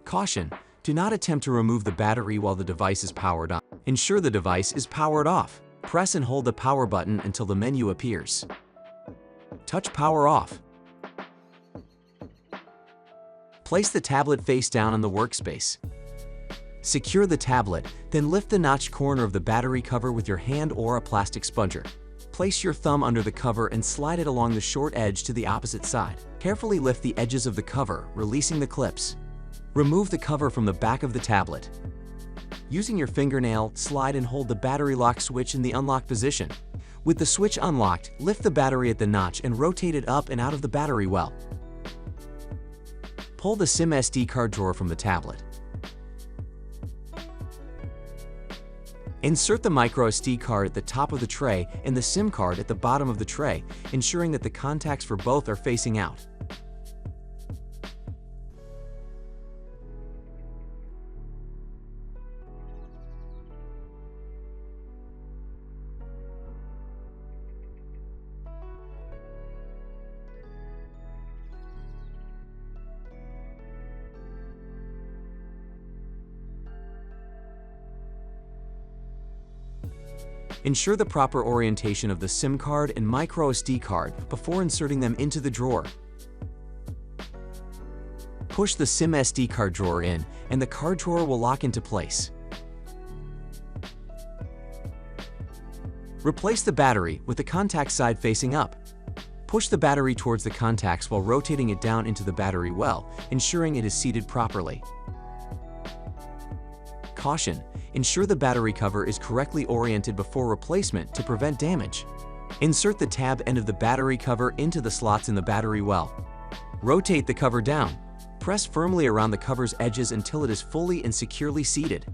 Caution: do not attempt to remove the battery while the device is powered on. Ensure the device is powered off. Press and hold the power button until the menu appears. Touch power off. Place the tablet face down on the workspace. Secure the tablet, then lift the notched corner of the battery cover with your hand or a plastic sponger. Place your thumb under the cover and slide it along the short edge to the opposite side. Carefully lift the edges of the cover, releasing the clips. Remove the cover from the back of the tablet. Using your fingernail, slide and hold the battery lock switch in the unlock position. With the switch unlocked, lift the battery at the notch and rotate it up and out of the battery well. Pull the SIM SD card drawer from the tablet. Insert the microSD card at the top of the tray and the SIM card at the bottom of the tray, ensuring that the contacts for both are facing out. Ensure the proper orientation of the SIM card and microSD card before inserting them into the drawer. Push the SIM SD card drawer in, and the card drawer will lock into place. Replace the battery with the contact side facing up. Push the battery towards the contacts while rotating it down into the battery well, ensuring it is seated properly. Caution: ensure the battery cover is correctly oriented before replacement to prevent damage. Insert the tab end of the battery cover into the slots in the battery well. Rotate the cover down. Press firmly around the cover's edges until it is fully and securely seated.